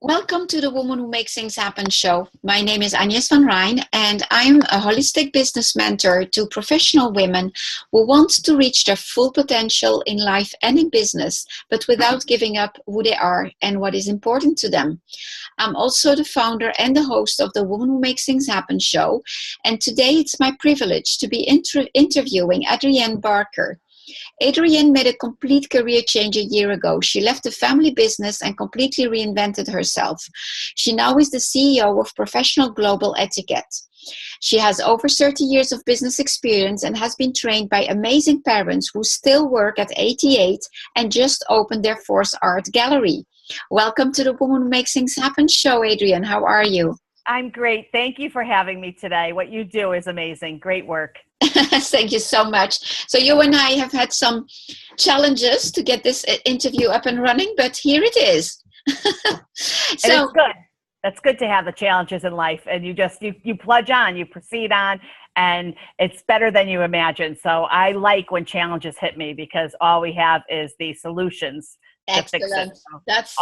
Welcome to the Woman Who Makes Things Happen show. My name is Agnes van Rhijn, and I'm a holistic business mentor to professional women who want to reach their full potential in life and in business, but without giving up who they are and what is important to them. I'm also the founder and the host of the Woman Who Makes Things Happen show, and today it's my privilege to be interviewing Adrienne Barker. Adrienne made a complete career change a year ago. She left the family business and completely reinvented herself. She now is the CEO of Professional Global Etiquette. She has over 30 years of business experience and has been trained by amazing parents who still work at 88 and just opened their fourth art gallery. Welcome to the Woman Who Makes Things Happen show, Adrienne. How are you? I'm great. Thank you for having me today. What you do is amazing. Great work. Thank you so much. So you and I have had some challenges to get this interview up and running, but here it is. And it's good. That's good to have the challenges in life, and you plunge on, you proceed on, and it's better than you imagine. So I like when challenges hit me because all we have is the solutions. Excellent. So that's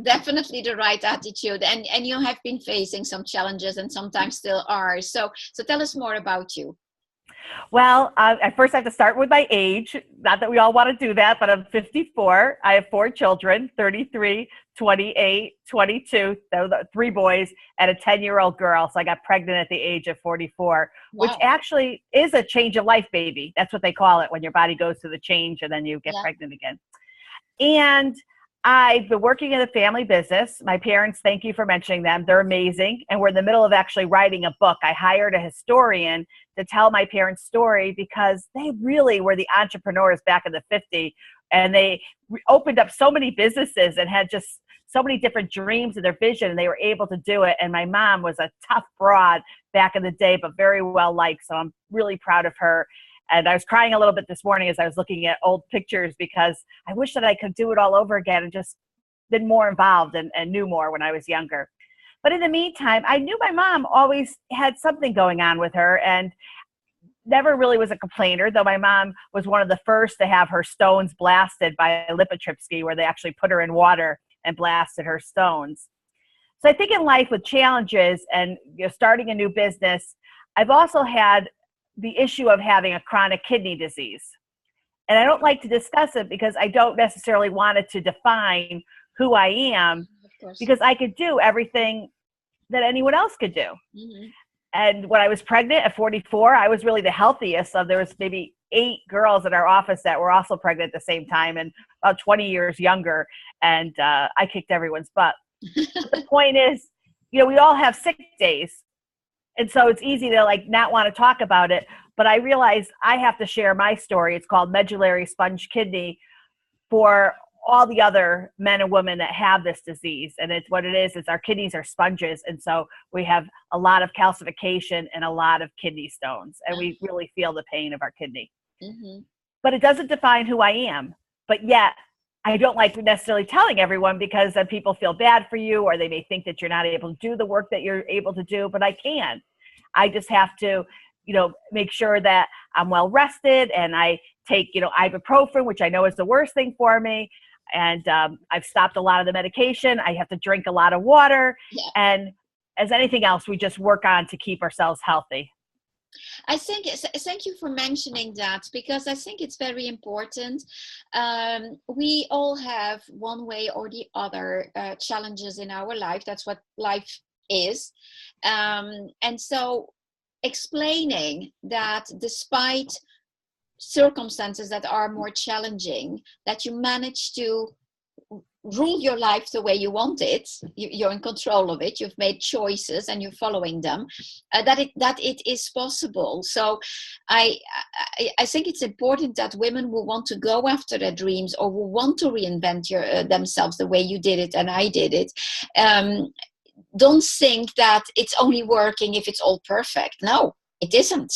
definitely the right attitude. And you have been facing some challenges and sometimes still are. So tell us more about you. Well, I first have to start with my age. Not that we all want to do that, but I'm 54. I have 4 children, 33, 28, 22, 3 boys, and a 10-year-old girl. So I got pregnant at the age of 44, wow, which actually is a change of life baby. That's what they call it when your body goes through the change and then you get pregnant again. And I've been working in the family business. My parents, thank you for mentioning them. They're amazing. And we're in the middle of actually writing a book. I hired a historian to tell my parents' story because they really were the entrepreneurs back in the 50s. And they opened up so many businesses and had just so many different dreams and their vision, and they were able to do it. And my mom was a tough broad back in the day, but very well liked. So I'm really proud of her. And I was crying a little bit this morning as I was looking at old pictures because I wish that I could do it all over again and just been more involved and knew more when I was younger. But in the meantime, I knew my mom always had something going on with her and never really was a complainer, though my mom was one of the first to have her stones blasted by Lipotropsky, where they actually put her in water and blasted her stones. So I think in life with challenges and starting a new business, I've also had the issue of having a chronic kidney disease. And I don't like to discuss it because I don't necessarily want it to define who I am, because I could do everything that anyone else could do. Mm-hmm. And when I was pregnant at 44, I was really the healthiest. So there was maybe 8 girls in our office that were also pregnant at the same time and about 20 years younger. And I kicked everyone's butt. The point is, we all have sick days. And so it's easy to not want to talk about it, but I realized I have to share my story. It's called medullary sponge kidney for all the other men and women that have this disease. And it's what it is our kidneys are sponges. And so we have a lot of calcification and a lot of kidney stones, and we really feel the pain of our kidney. Mm-hmm. But it doesn't define who I am. But yet I don't like necessarily telling everyone because then people feel bad for you, or they may think that you're not able to do the work that you're able to do, but I can. I just have to, make sure that I'm well rested, and I take, ibuprofen, which I know is the worst thing for me. And I've stopped a lot of the medication. I have to drink a lot of water. Yeah. And as anything else, we just work on to keep ourselves healthy. Thank you for mentioning that, because I think it's very important. We all have one way or the other challenges in our life. That's what life is. And so explaining that despite circumstances that are more challenging, that you manage to rule your life the way you want it, you're in control of it, you've made choices and you're following them, that it is possible. So I think it's important that women who want to go after their dreams, or who want to reinvent themselves the way you did it and I did it, don't think that it's only working if it's all perfect. No, it isn't.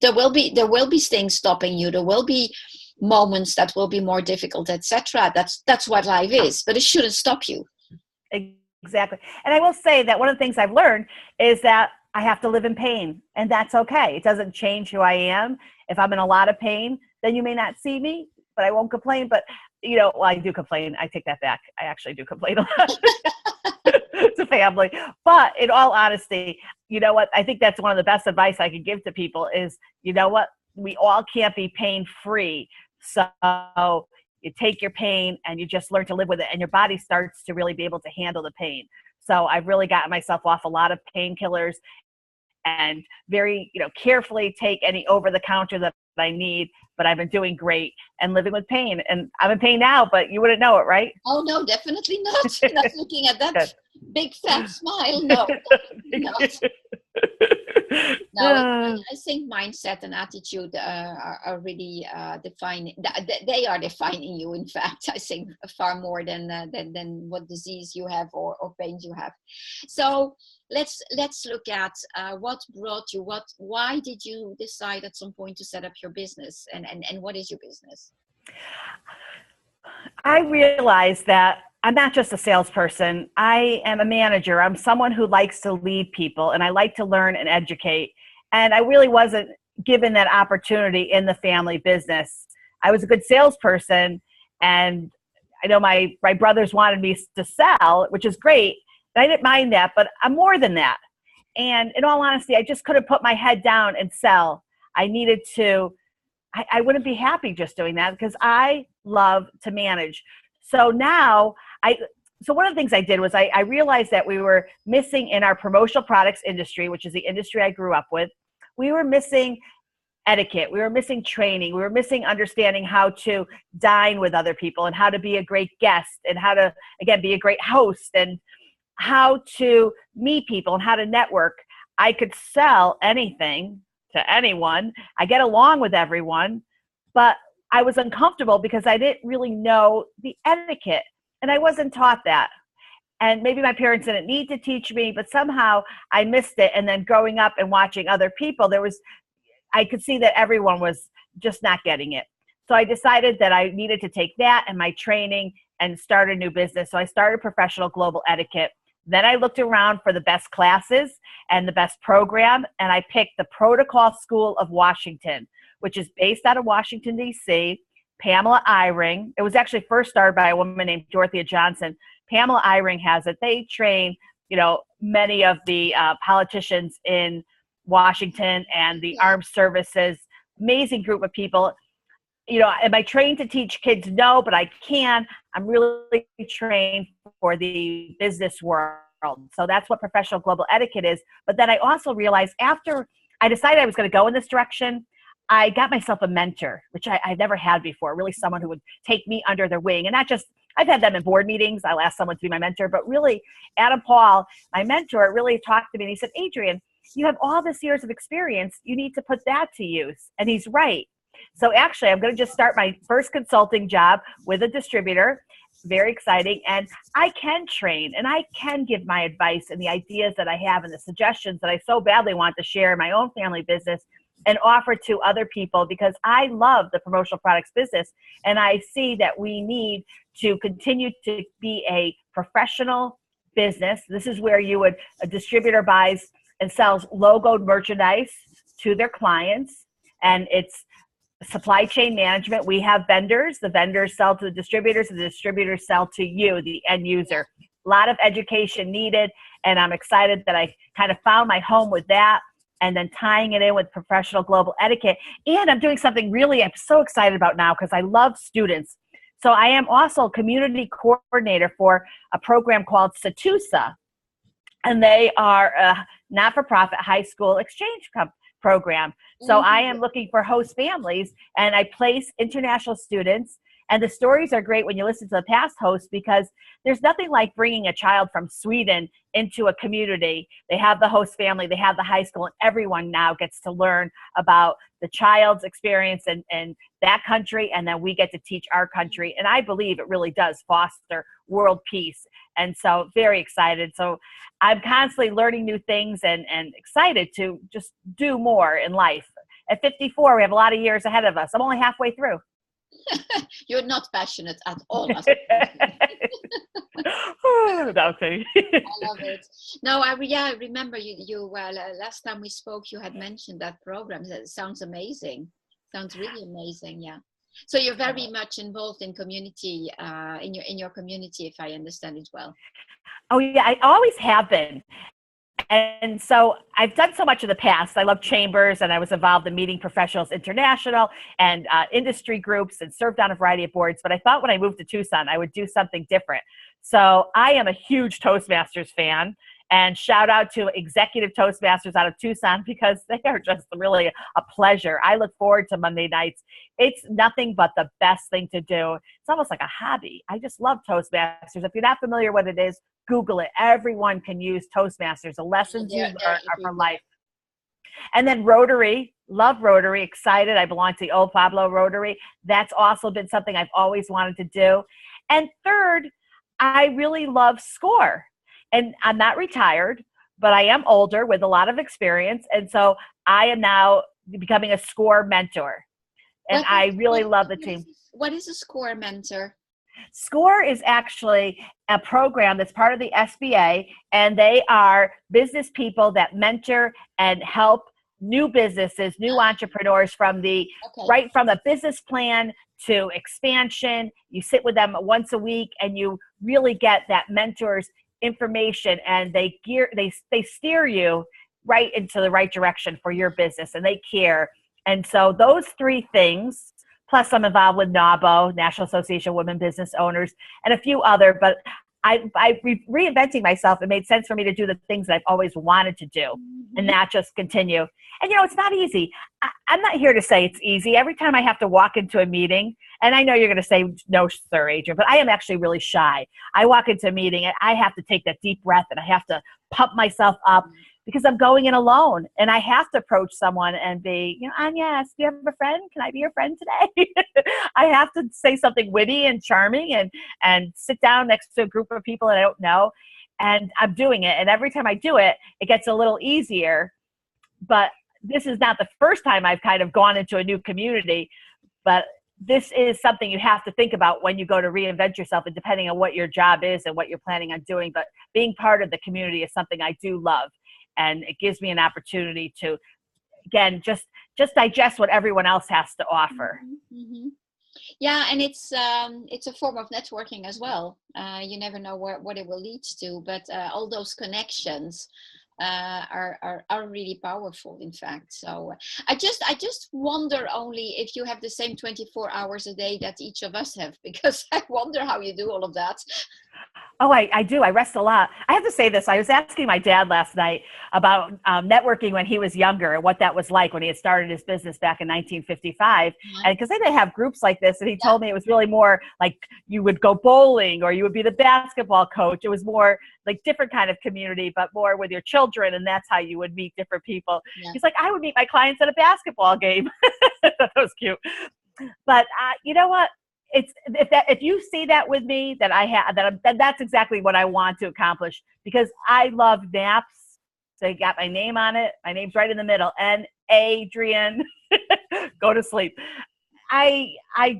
There will be things stopping you. There will be moments that will be more difficult, etc. That's what life is, but it shouldn't stop you. Exactly. And I will say that one of the things I've learned is that I have to live in pain, and that's okay. It doesn't change who I am. If I'm in a lot of pain, then you may not see me, but I won't complain. But I do complain. I take that back. I actually do complain a lot. to family. But in all honesty, you know what? I think that's one of the best advice I can give to people is, you know what? We all can't be pain free. So you take your pain and you just learn to live with it, and your body starts to really be able to handle the pain. So I've really gotten myself off a lot of painkillers and very, carefully take any over the counter that I need, but I've been doing great and living with pain. And I'm in pain now, but you wouldn't know it, right? Oh, no, definitely not. Not looking at that Good. big fat smile. No, not. No, I think mindset and attitude are really defining. They are defining you. In fact, I think far more than what disease you have or pain you have. So let's look at what brought you. Why did you decide at some point to set up your business, and what is your business? I realized that I'm not just a salesperson. I am a manager. I'm someone who likes to lead people, and I like to learn and educate. And I really wasn't given that opportunity in the family business. I was a good salesperson, and I know my brothers wanted me to sell, which is great. And I didn't mind that, but I'm more than that. And in all honesty, I just couldn't put my head down and sell. I needed to. I wouldn't be happy just doing that because I love to manage. So now so one of the things I did was I realized that we were missing in our promotional products industry, which is the industry I grew up with. We were missing etiquette. We were missing training. We were missing understanding how to dine with other people and how to be a great guest and how to, again, be a great host and how to meet people and how to network. I could sell anything to anyone. I get along with everyone, but I was uncomfortable because I didn't really know the etiquette and I wasn't taught that. And maybe my parents didn't need to teach me, but somehow I missed it. And then growing up and watching other people, I could see that everyone was just not getting it. So I decided that I needed to take that and my training and start a new business. So I started Professional Global Etiquette. Then I looked around for the best classes and the best program, and I picked the Protocol School of Washington, which is based out of Washington, D.C. Pamela Eyring. It was actually first started by a woman named Dorothea Johnson. Pamela Eyring has it. They train, many of the politicians in Washington and the armed services. Amazing group of people. Am I trained to teach kids? No, but I can. I'm really trained for the business world. So that's what Professional Global Etiquette is. But then I also realized after I decided I was going to go in this direction, I got myself a mentor, which I never had before, really someone who would take me under their wing. And not just, I've had them in board meetings. I'll ask someone to be my mentor, but really Adam Paul, my mentor, really talked to me and he said, Adrienne, you have all this years of experience. You need to put that to use. And he's right. So actually, I'm going to just start my first consulting job with a distributor. Very exciting. And I can train and I can give my advice and the ideas that I have and the suggestions that I so badly want to share in my own family business and offer to other people because I love the promotional products business. And I see that we need to continue to be a professional business. This is where a distributor buys and sells logoed merchandise to their clients. And it's supply chain management. We have vendors. The vendors sell to the distributors. The distributors sell to you, the end user. A lot of education needed. And I'm excited that I kind of found my home with that and then tying it in with Professional Global Etiquette. And I'm doing something really I'm so excited about now because I love students. So I am also community coordinator for a program called SATUSA. And they are a not-for-profit high school exchange program. So I am looking for host families and I place international students. And the stories are great when you listen to the past hosts because there's nothing like bringing a child from Sweden into a community. They have the host family, they have the high school, and everyone now gets to learn about the child's experience in that country, and then we get to teach our country. And I believe it really does foster world peace. And so very excited. So I'm constantly learning new things and excited to just do more in life. At 54, we have a lot of years ahead of us. I'm only halfway through. You're not passionate at all. No, okay. I love it. No, I remember you last time we spoke, you had mentioned that program. That sounds amazing. Sounds really amazing. Yeah. So you're very much involved in community, in your community, if I understand it well. Oh yeah, I always have been. And so I've done so much in the past. I love chambers, and I was involved in Meeting Professionals International and industry groups, and served on a variety of boards. But I thought when I moved to Tucson, I would do something different. So I am a huge Toastmasters fan, and shout out to Executive Toastmasters out of Tucson, because they are just really a pleasure. I look forward to Monday nights. It's nothing but the best thing to do. It's almost like a hobby. I just love Toastmasters. If you're not familiar with what it is, Google it. Everyone can use Toastmasters. The lessons you learn are for life. And then Rotary, love Rotary, excited. I belong to the Old Pueblo Rotary. That's also been something I've always wanted to do. And third, I really love SCORE. And I'm not retired, but I am older with a lot of experience. And so I am now becoming a SCORE mentor. And I really love the team. What is a SCORE mentor? SCORE is actually a program that's part of the SBA, and they are business people that mentor and help new businesses, new entrepreneurs from right from a business plan to expansion. You sit with them once a week, and you really get that mentor's information, and they steer you right into the right direction for your business, and they care. And so those three things, plus I'm involved with NAWBO, National Association of Women Business Owners, and a few other, but reinventing myself, it made sense for me to do the things that I've always wanted to do and not just continue. And, it's not easy. I'm not here to say it's easy. Every time I have to walk into a meeting, and I know you're going to say, no, sir, Adrienne, but I am actually really shy. I walk into a meeting and I have to take that deep breath, and I have to pump myself up, because I'm going in alone, and I have to approach someone and be, Anya, do you have a friend? Can I be your friend today? I have to say something witty and charming and sit down next to a group of people that I don't know. And I'm doing it. And every time I do it, it gets a little easier. But this is not the first time I've kind of gone into a new community, but this is something you have to think about when you go to reinvent yourself, and depending on what your job is and what you're planning on doing. But being part of the community is something I do love. And it gives me an opportunity to, again, just digest what everyone else has to offer. Mm-hmm. Yeah, and it's a form of networking as well. You never know what it will lead to, but all those connections are really powerful, in fact. So I just wonder only if you have the same 24 hours a day that each of us have, because I wonder how you do all of that. Oh, I do. I rest a lot. I have to say this. I was asking my dad last night about networking when he was younger and what that was like when he had started his business back in 1955. And because they didn't have groups like this, and he told me it was really more like you would go bowling or you would be the basketball coach. It was more like different kind of community, but more with your children. And that's how you would meet different people. Yeah. He's like, I would meet my clients at a basketball game. That was cute. But you know what? If you see that with me, that's exactly what I want to accomplish, because I love naps. So I got my name on it. My name's right in the middle. And Adrienne, go to sleep. I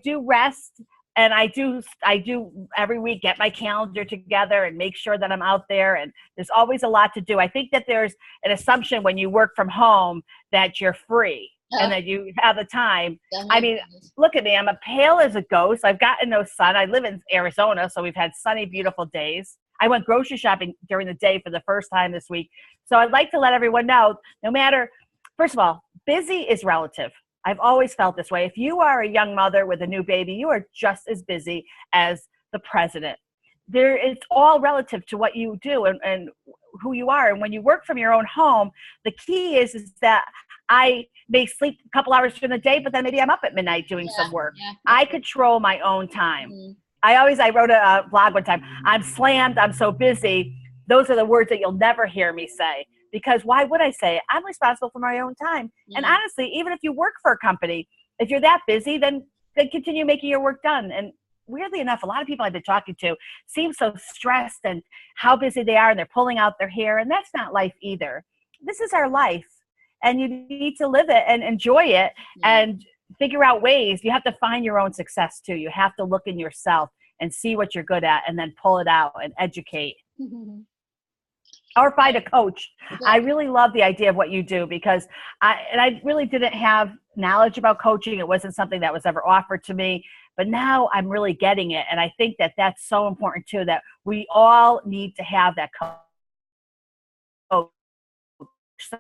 do rest, and I do every week get my calendar together and make sure that I'm out there. And there's always a lot to do. I think that there's an assumption when you work from home that you're free. And that you have the time. I mean, look at me. I'm pale as a ghost. I've gotten no sun. I live in Arizona, so we've had sunny, beautiful days. I went grocery shopping during the day for the first time this week. So I'd like to let everyone know, no matter, first of all, busy is relative. I've always felt this way. If you are a young mother with a new baby, you are just as busy as the president. It's all relative to what you do and who you are. And when you work from your own home, the key is that I may sleep a couple hours during the day, but then maybe I'm up at midnight doing some work. Yeah. I control my own time. Mm-hmm. I wrote a blog one time, I'm slammed, I'm so busy. Those are the words that you'll never hear me say, because why would I say it? I'm responsible for my own time. Yeah. And honestly, even if you work for a company, if you're that busy, then continue making your work done. And weirdly enough, a lot of people I've been talking to seem so stressed and how busy they are, and they're pulling out their hair. And that's not life either. This is our life. And you need to live it and enjoy it and figure out ways. You have to find your own success too. You have to look in yourself and see what you're good at and then pull it out and educate. Mm-hmm. Or find a coach. I really love the idea of what you do, because I really didn't have knowledge about coaching. It wasn't something that was ever offered to me. but now I'm really getting it. And I think that that's so important too, that we all need to have that coach,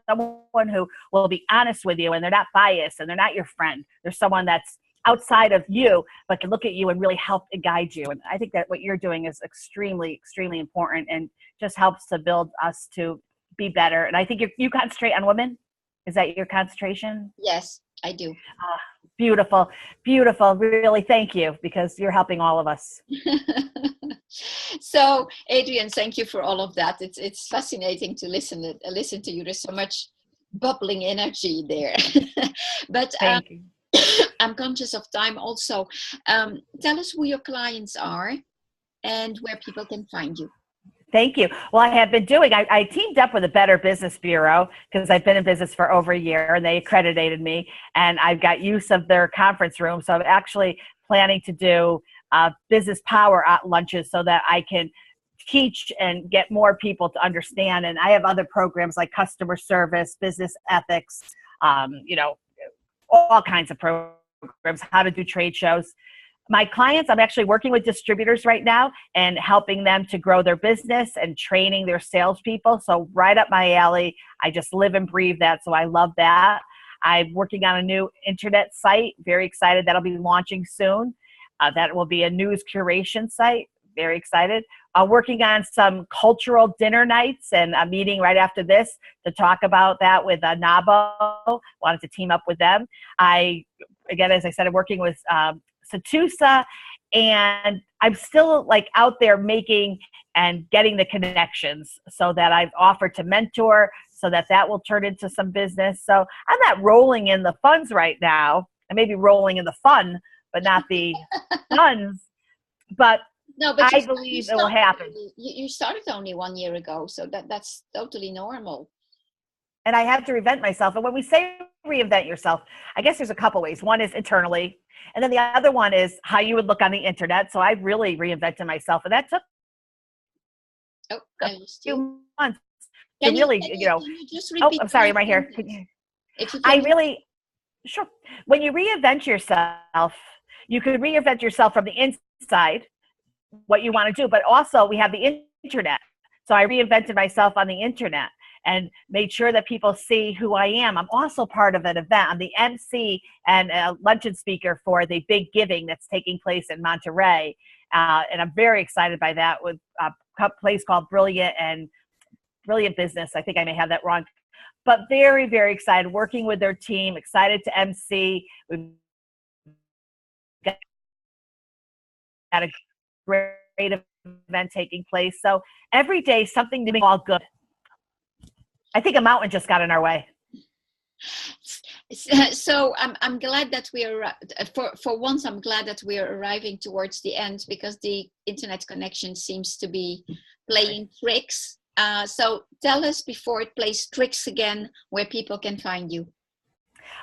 someone who will be honest with you and they're not biased and they're not your friend. They're someone that's outside of you, but can look at you and really help and guide you. And I think that what you're doing is extremely, extremely important and just helps to build us to be better. And I think you concentrate on women. Is that your concentration? Yes, I do. Beautiful, beautiful. Really, thank you, because you're helping all of us. So, Adrienne, thank you for all of that. It's fascinating to listen to you. There's so much bubbling energy there. But Thank you. I'm conscious of time also. Tell us who your clients are and where people can find you. Thank you. Well, I have been doing, I teamed up with a Better Business Bureau because I've been in business for over a year and they accredited me and I've got use of their conference room. So I'm actually planning to do business power lunches so that I can teach and get more people to understand. And I have other programs like customer service, business ethics, all kinds of programs, how to do trade shows. My clients, I'm actually working with distributors right now and helping them to grow their business and training their salespeople. So right up my alley. I just live and breathe that. So I love that. I'm working on a new internet site. Very excited. That'll be launching soon. That will be a news curation site. Very excited. Working on some cultural dinner nights and a meeting right after this to talk about that with NABO. Wanted to team up with them. Again, as I said, I'm working with Satusa, and I'm still like out there making and getting the connections so that I've offered to mentor so that will turn into some business. So I'm not rolling in the funds right now. I may be rolling in the fun, but not the funds. But no, but I believe it will happen. You started only 1 year ago, so that's totally normal. And I had to reinvent myself. And when we say reinvent yourself, I guess there's a couple ways. One is internally. And then the other one is how you would look on the internet. So I really reinvented myself. And that took a few months to really, can you just repeat I'm sorry, I'm right here. Sure. When you reinvent yourself, you could reinvent yourself from the inside, what you want to do. But also we have the internet. So I reinvented myself on the internet and made sure that people see who I am. I'm also part of an event. I'm the MC and a luncheon speaker for the Big Giving that's taking place in Monterey. And I'm very excited by that with a place called Brilliant Business. I think I may have that wrong. But very, very excited, working with their team, excited to MC. We've got a great event taking place. So every day, something to make all good. I think a mountain just got in our way. So I'm glad that we are for once. I'm glad that we are arriving towards the end because the internet connection seems to be playing tricks. So tell us before it plays tricks again where people can find you.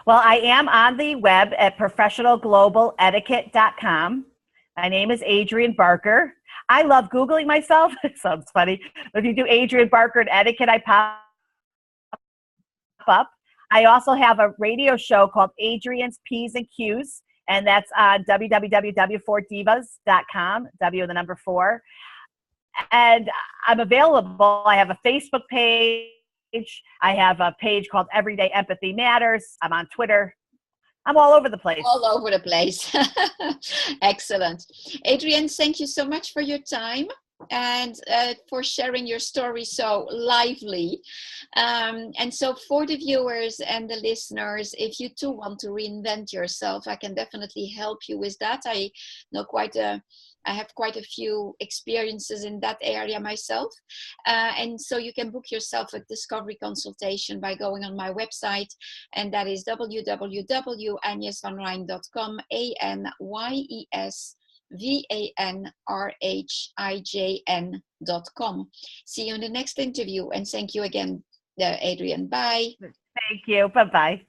Well, I am on the web at professionalglobaletiquette.com. My name is Adrienne Barker. I love Googling myself. It sounds funny. But if you do Adrienne Barker and etiquette, I pop up. I also have a radio show called Adrienne's P's and Q's, and that's on www.4divas.com, W the number 4. And I'm available. I have a Facebook page. I have a page called Everyday Empathy Matters. I'm on Twitter. I'm all over the place. All over the place. Excellent. Adrienne, thank you so much for your time and for sharing your story so lively. And so for the viewers and the listeners, if you too want to reinvent yourself, I can definitely help you with that. I have quite a few experiences in that area myself. And so you can book yourself a discovery consultation by going on my website. And that is www.agnesvanrijn.com, ANYESVANRHIJN.com. See you in the next interview. And thank you again, Adrienne. Bye. Thank you. Bye-bye.